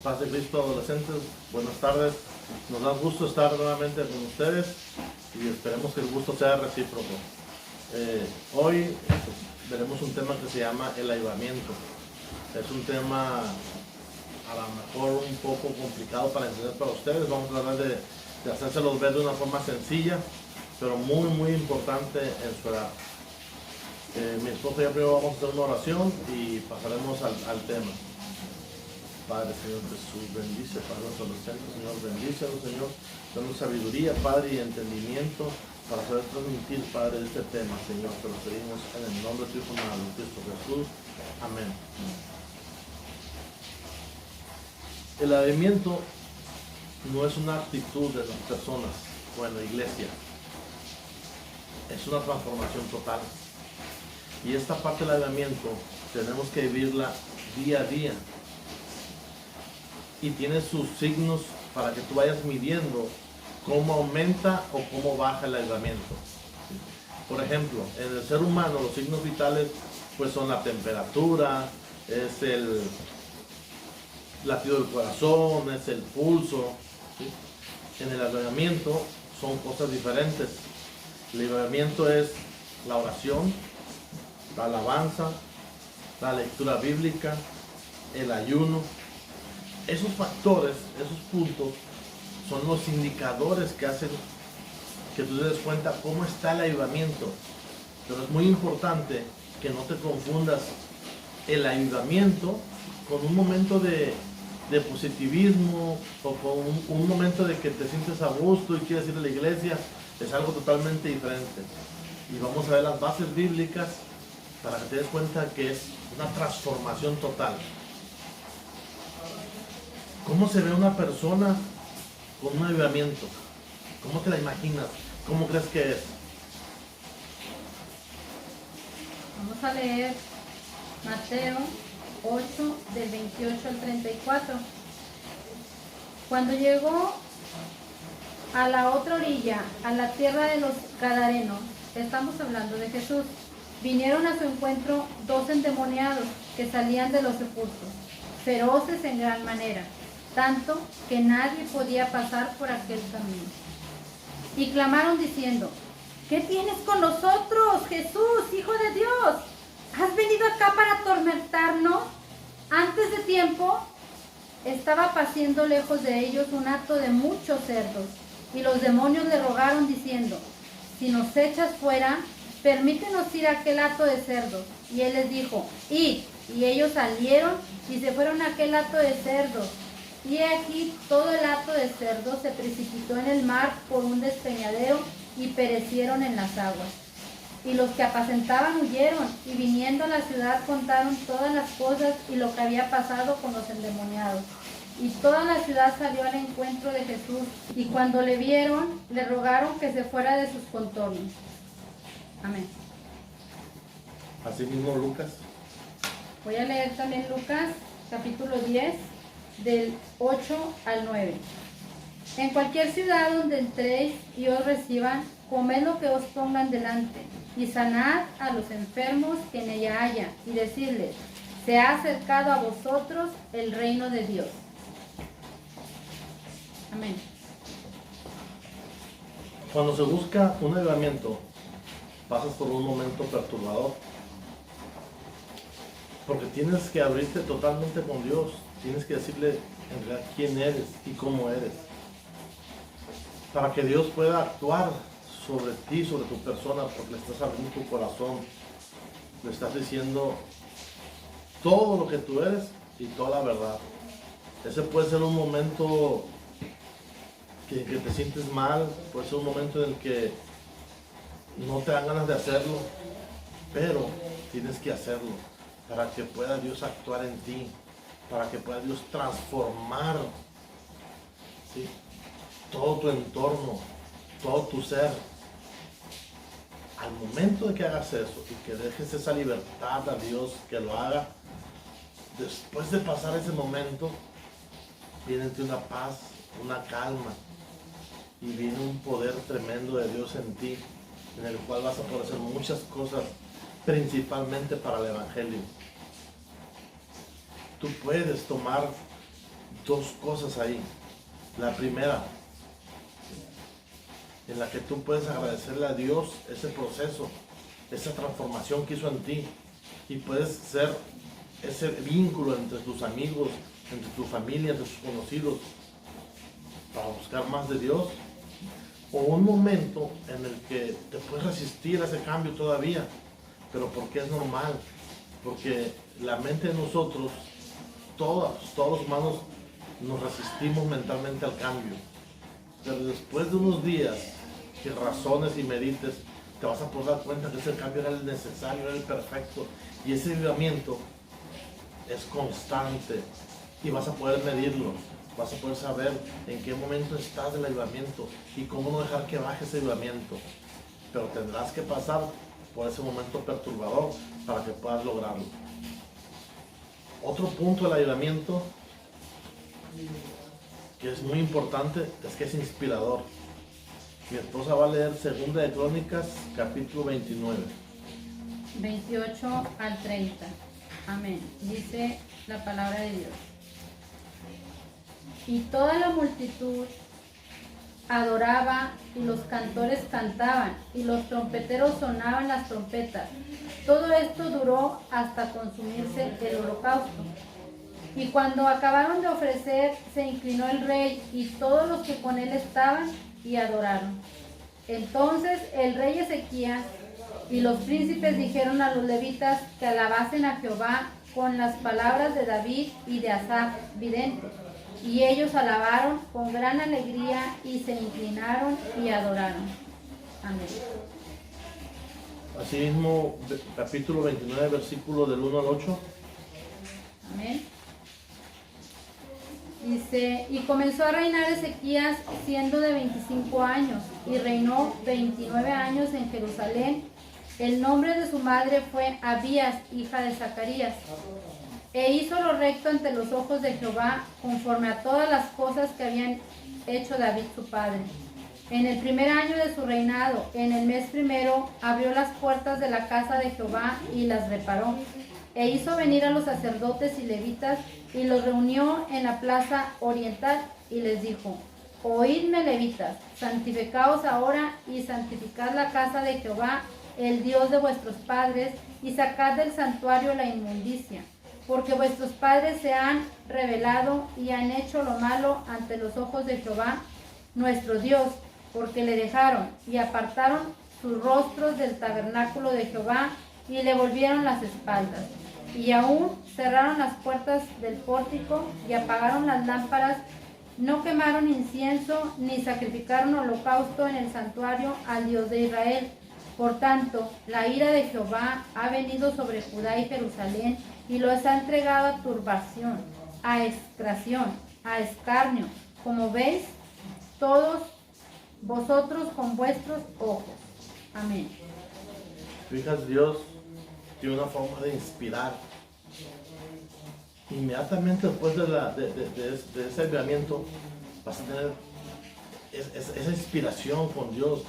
Paz de Cristo, adolescentes, buenas tardes. Nos da gusto estar nuevamente con ustedes y esperemos que el gusto sea recíproco. Hoy veremos un tema que se llama el avivamiento. Es un tema a lo mejor un poco complicado para entender para ustedes. Vamos a tratar de hacérselos ver de una forma sencilla, pero muy importante en su edad. Mi esposa y yo primero vamos a hacer una oración y pasaremos al tema. Padre, Señor Jesús, bendice, Padre, nuestros adolescentes, Señor, bendícelos, Señor, danos sabiduría, Padre, y entendimiento para saber transmitir, Padre, este tema, Señor, te lo pedimos en el nombre de tu Hijo amado, Cristo Jesús. Amén. El avivamiento no es una actitud de las personas o en la iglesia, es una transformación total. Y esta parte del avivamiento tenemos que vivirla día a día. Y tiene sus signos para que tú vayas midiendo cómo aumenta o cómo baja el avivamiento. Por ejemplo, en el ser humano los signos vitales pues son la temperatura, es el latido del corazón, es el pulso, ¿sí? En el avivamiento son cosas diferentes. El avivamiento es la oración, la alabanza, la lectura bíblica, el ayuno. Esos factores, esos puntos, son los indicadores que hacen que tú te des cuenta cómo está el avivamiento. Pero es muy importante que no te confundas el avivamiento con un momento de positivismo o con un momento de que te sientes a gusto y quieres ir a la iglesia. Es algo totalmente diferente. Y vamos a ver las bases bíblicas para que te des cuenta que es una transformación total. ¿Cómo se ve una persona con un avivamiento? ¿Cómo te la imaginas? ¿Cómo crees que es? Vamos a leer Mateo 8, del 28 al 34. Cuando llegó a la otra orilla, a la tierra de los Gadarenos, estamos hablando de Jesús, vinieron a su encuentro 2 endemoniados que salían de los sepulcros, feroces en gran manera, tanto que nadie podía pasar por aquel camino. Y clamaron diciendo: ¿qué tienes con nosotros, Jesús, Hijo de Dios? ¿Has venido acá para atormentarnos? Antes de tiempo estaba paciendo lejos de ellos un hato de muchos cerdos, y los demonios le rogaron diciendo: si nos echas fuera, permítenos ir a aquel hato de cerdos. Y él les dijo: id. Y ellos salieron y se fueron a aquel hato de cerdos. Y aquí todo el hato de cerdos se precipitó en el mar por un despeñadero y perecieron en las aguas. Y los que apacentaban huyeron, y viniendo a la ciudad contaron todas las cosas y lo que había pasado con los endemoniados. Y toda la ciudad salió al encuentro de Jesús, y cuando le vieron, le rogaron que se fuera de sus contornos. Amén. Asimismo Lucas. Voy a leer también Lucas, capítulo 10, del 8 al 9. En cualquier ciudad donde entréis y os reciban, comed lo que os pongan delante, y sanad a los enfermos que en ella haya, y decidles: se ha acercado a vosotros el reino de Dios. Amén. Cuando se busca un avivamiento, pasas por un momento perturbador. Porque tienes que abrirte totalmente con Dios. Tienes que decirle en realidad quién eres y cómo eres. Para que Dios pueda actuar sobre ti, sobre tu persona, porque le estás abriendo tu corazón. Le estás diciendo todo lo que tú eres y toda la verdad. Ese puede ser un momento que te sientes mal, puede ser un momento en el que no te dan ganas de hacerlo, pero tienes que hacerlo para que pueda Dios actuar en ti, para que pueda Dios transformar, ¿sí?, todo tu entorno, todo tu ser. Al momento de que hagas eso y que dejes esa libertad a Dios que lo haga, después de pasar ese momento, viene en ti una paz, una calma, y viene un poder tremendo de Dios en ti, en el cual vas a poder hacer muchas cosas, principalmente para el Evangelio. Tú puedes tomar dos cosas ahí. La primera, en la que tú puedes agradecerle a Dios ese proceso, esa transformación que hizo en ti, y puedes ser ese vínculo entre tus amigos, entre tu familia, entre tus conocidos, para buscar más de Dios. O un momento en el que te puedes resistir a ese cambio todavía, pero porque es normal, porque la mente de nosotros, todos los humanos, nos resistimos mentalmente al cambio. Pero después de unos días que razones y medites, te vas a poder dar cuenta que ese cambio era el necesario, era el perfecto, y ese avivamiento es constante, y vas a poder medirlo, vas a poder saber en qué momento estás del avivamiento y cómo no dejar que baje ese avivamiento. Pero tendrás que pasar por ese momento perturbador para que puedas lograrlo. Otro punto del avivamiento que es muy importante es que es inspirador. Mi esposa va a leer 2 de Crónicas, capítulo 29. 28 al 30. Amén. Dice la palabra de Dios. Y toda la multitud adoraba, y los cantores cantaban, y los trompeteros sonaban las trompetas. Todo esto duró hasta consumirse el holocausto. Y cuando acabaron de ofrecer, se inclinó el rey y todos los que con él estaban, y adoraron. Entonces el rey Ezequías y los príncipes dijeron a los levitas que alabasen a Jehová con las palabras de David y de Asaf, vidente. Y ellos alabaron con gran alegría y se inclinaron y adoraron. Amén. Asimismo, capítulo 29, versículo del 1 al 8. Amén. Dice, y comenzó a reinar Ezequías siendo de 25 años, y reinó 29 años en Jerusalén. El nombre de su madre fue Abías, hija de Zacarías. E hizo lo recto ante los ojos de Jehová, conforme a todas las cosas que habían hecho David su padre. En el primer año de su reinado, en el mes primero, abrió las puertas de la casa de Jehová y las reparó. E hizo venir a los sacerdotes y levitas, y los reunió en la plaza oriental, y les dijo: Oídme, levitas, santificaos ahora y santificad la casa de Jehová, el Dios de vuestros padres, y sacad del santuario la inmundicia, porque vuestros padres se han rebelado y han hecho lo malo ante los ojos de Jehová, nuestro Dios, porque le dejaron y apartaron sus rostros del tabernáculo de Jehová y le volvieron las espaldas. Y aún cerraron las puertas del pórtico y apagaron las lámparas, no quemaron incienso ni sacrificaron holocausto en el santuario al Dios de Israel. Por tanto, la ira de Jehová ha venido sobre Judá y Jerusalén y los ha entregado a turbación, a execración, a escarnio, como veis todos vosotros con vuestros ojos. Amén. Fijas, Dios tiene una forma de inspirar. Inmediatamente después de ese avivamiento vas a tener esa inspiración con Dios.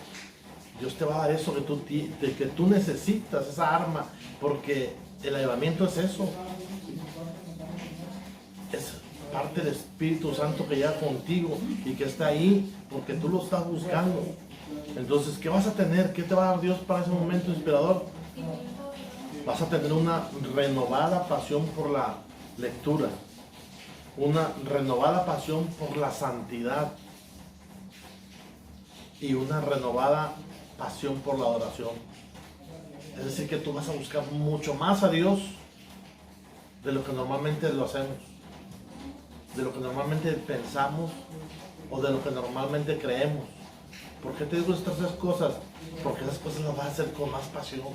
Dios te va a dar eso que tú necesitas, esa arma, porque el avivamiento es eso. Es parte del Espíritu Santo que llega contigo y que está ahí porque tú lo estás buscando. Entonces, ¿qué vas a tener? ¿Qué te va a dar Dios para ese momento inspirador? Vas a tener una renovada pasión por la lectura, una renovada pasión por la santidad y una renovada pasión por la adoración. Es decir, que tú vas a buscar mucho más a Dios de lo que normalmente lo hacemos, de lo que normalmente pensamos o de lo que normalmente creemos. ¿Por qué te digo estas tres cosas? Porque esas cosas las vas a hacer con más pasión.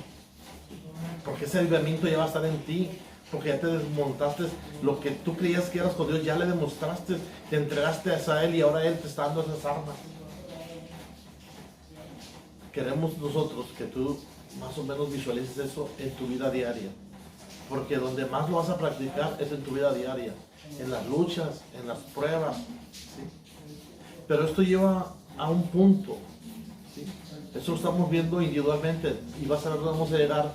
Porque ese avivamiento ya va a estar en ti. Porque ya te desmontaste lo que tú creías que eras con Dios, ya le demostraste, te entregaste a Él y ahora Él te está dando esas armas. Queremos nosotros que tú más o menos visualices eso en tu vida diaria. Porque donde más lo vas a practicar es en tu vida diaria, en las luchas, en las pruebas. ¿Sí? Pero esto lleva a un punto. ¿Sí? Eso lo estamos viendo individualmente y vas a ver dónde vamos a llegar,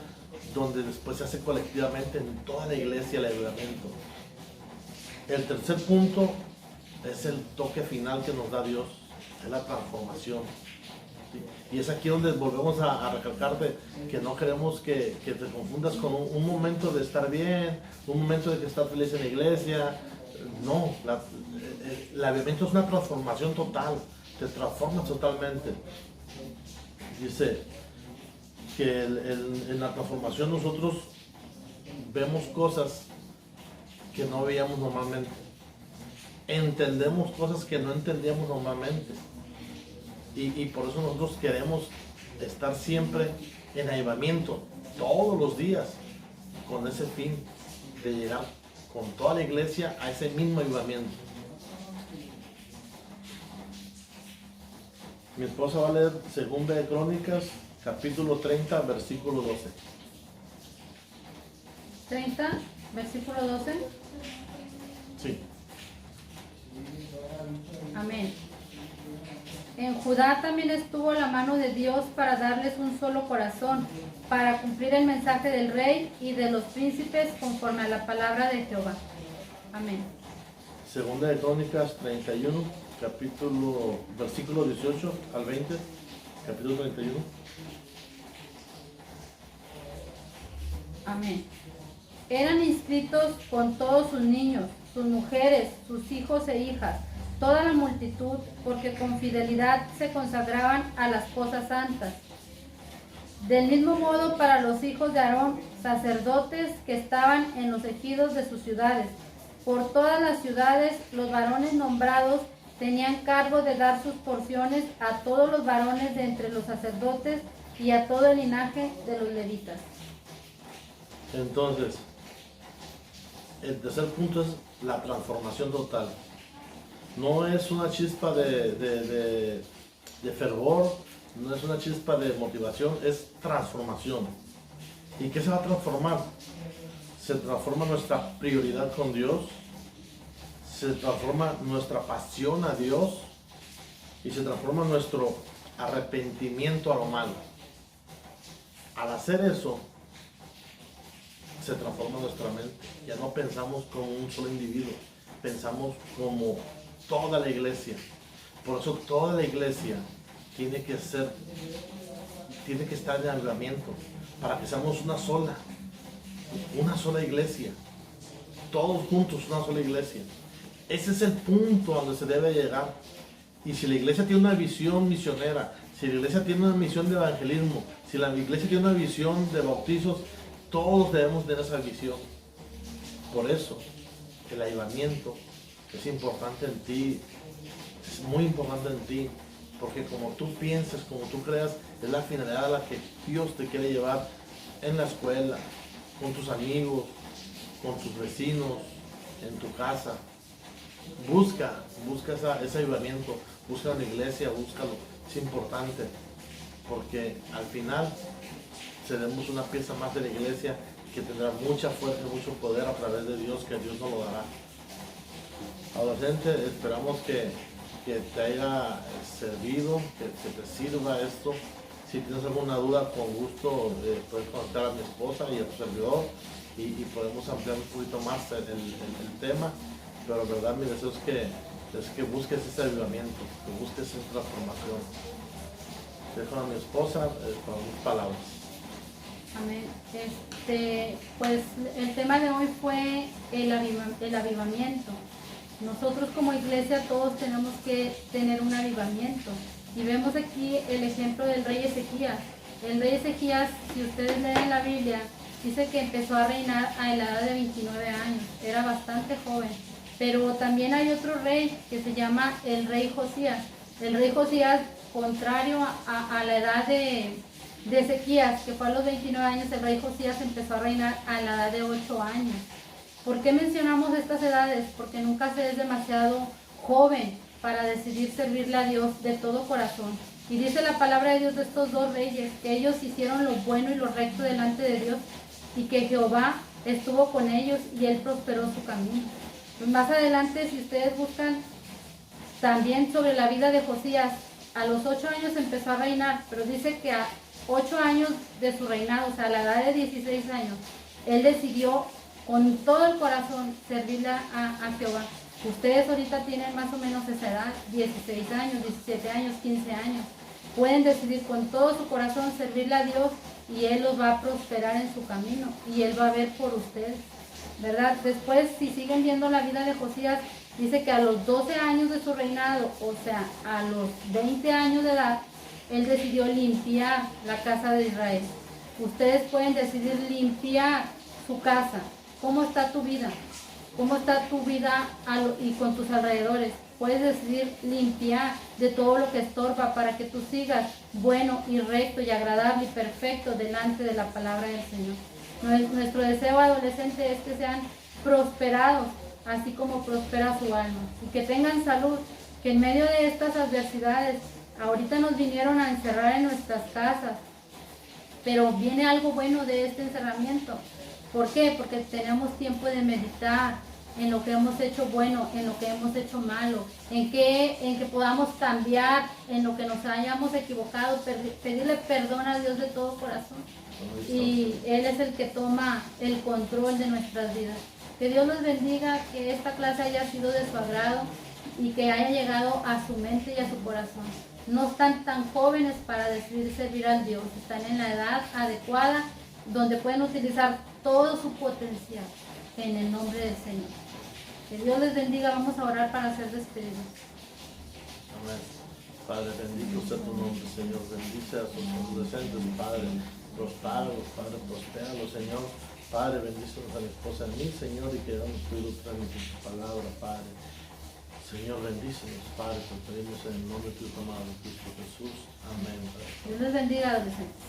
donde después se hace colectivamente en toda la iglesia el avivamiento. El tercer punto es el toque final que nos da Dios, es la transformación. ¿Sí? Y es aquí donde volvemos a recalcarte que no queremos que te confundas con un momento de estar bien, un momento de que estás feliz en la iglesia. No, el avivamiento es una transformación total, te transformas totalmente. Dice que en la transformación nosotros vemos cosas que no veíamos normalmente, entendemos cosas que no entendíamos normalmente, y por eso nosotros queremos estar siempre en avivamiento todos los días, con ese fin de llegar con toda la iglesia a ese mismo avivamiento. Mi esposa va a leer 2 de Crónicas, capítulo 30, versículo 12. 30, versículo 12. Sí. Amén. En Judá también estuvo la mano de Dios para darles un solo corazón, para cumplir el mensaje del rey y de los príncipes conforme a la palabra de Jehová. Amén. 2 de Crónicas 31, versículo 18 al 20, capítulo 31. Amén. Eran inscritos con todos sus niños, sus mujeres, sus hijos e hijas, toda la multitud, porque con fidelidad se consagraban a las cosas santas. Del mismo modo para los hijos de Aarón, sacerdotes que estaban en los ejidos de sus ciudades. Por todas las ciudades, los varones nombrados tenían cargo de dar sus porciones a todos los varones de entre los sacerdotes y a todo el linaje de los levitas. Entonces, el tercer punto es la transformación total. No es una chispa de fervor, no es una chispa de motivación, es transformación. ¿Y qué se va a transformar? Se transforma nuestra prioridad con Dios, se transforma nuestra pasión a Dios y se transforma nuestro arrepentimiento a lo malo. Al hacer eso, se transforma nuestra mente. Ya no pensamos como un solo individuo, pensamos como toda la iglesia. Por eso toda la iglesia tiene que estar en avivamiento, para que seamos una sola iglesia, todos juntos una sola iglesia. Ese es el punto donde se debe llegar. Y si la iglesia tiene una visión misionera, si la iglesia tiene una misión de evangelismo, si la iglesia tiene una visión de bautizos, todos debemos tener esa visión. Por eso el avivamiento es importante en ti, es muy importante en ti, porque como tú piensas, como tú creas, es la finalidad a la que Dios te quiere llevar en la escuela, con tus amigos, con tus vecinos, en tu casa. Busca ese avivamiento, busca la iglesia, búscalo, es importante, porque al final seremos una pieza más de la iglesia que tendrá mucha fuerza, mucho poder a través de Dios, que Dios nos lo dará. Adolescente, esperamos que te haya servido, que te sirva esto. Si tienes alguna duda, con gusto puedes contactar a mi esposa y a tu servidor y podemos ampliar un poquito más el tema. Pero la verdad, mi deseo es que busques ese avivamiento, que busques esa transformación. Dejo a mi esposa con mis palabras. Amén. Pues el tema de hoy fue el avivamiento. Nosotros como iglesia todos tenemos que tener un avivamiento. Y vemos aquí el ejemplo del rey Ezequías. El rey Ezequías, si ustedes leen la Biblia, dice que empezó a reinar a la edad de 29 años. Era bastante joven. Pero también hay otro rey que se llama el rey Josías. El rey Josías, contrario a la edad de Ezequías, que fue a los 29 años, el rey Josías empezó a reinar a la edad de 8 años. ¿Por qué mencionamos estas edades? Porque nunca se es demasiado joven para decidir servirle a Dios de todo corazón. Y dice la palabra de Dios de estos dos reyes, que ellos hicieron lo bueno y lo recto delante de Dios, y que Jehová estuvo con ellos y él prosperó su camino. Pues más adelante, si ustedes buscan también sobre la vida de Josías, a los 8 años empezó a reinar, pero dice que a 8 años de su reinado, o sea, a la edad de 16 años, él decidió con todo el corazón servirle a Jehová. Ustedes ahorita tienen más o menos esa edad, 16 años, 17 años, 15 años. Pueden decidir con todo su corazón servirle a Dios y Él los va a prosperar en su camino y Él va a ver por ustedes, ¿verdad? Después, si siguen viendo la vida de Josías, dice que a los 12 años de su reinado, o sea, a los 20 años de edad, Él decidió limpiar la casa de Israel. Ustedes pueden decidir limpiar su casa. ¿Cómo está tu vida? ¿Cómo está tu vida y con tus alrededores? Puedes decidir limpiar de todo lo que estorba para que tú sigas bueno y recto y agradable y perfecto delante de la palabra del Señor. Nuestro deseo adolescente es que sean prosperados, así como prospera su alma, y que tengan salud, que en medio de estas adversidades, ahorita nos vinieron a encerrar en nuestras casas, pero viene algo bueno de este encerramiento. ¿Por qué? Porque tenemos tiempo de meditar en lo que hemos hecho bueno, en lo que hemos hecho malo, en que podamos cambiar, en lo que nos hayamos equivocado, pedirle perdón a Dios de todo corazón. Y Él es el que toma el control de nuestras vidas. Que Dios los bendiga, que esta clase haya sido de su agrado y que haya llegado a su mente y a su corazón. No están tan jóvenes para decidir servir al Dios, están en la edad adecuada donde pueden utilizar todo su potencial en el nombre del Señor. Que Dios les bendiga. Vamos a orar para ser despedidos. Amén. Padre, bendito sea tu nombre, Señor. Bendice a sus adolescentes, Padre. Prospéralos, Padre, prospéralos, Señor. Padre, bendícenos a mi esposa, a mí, Señor, y que hemos podido transmitir tu palabra, Padre. Señor, bendícenos, Padre, te pedimos en el nombre de tu amado Cristo Jesús. Amén. Padre. Dios les bendiga, adolescentes.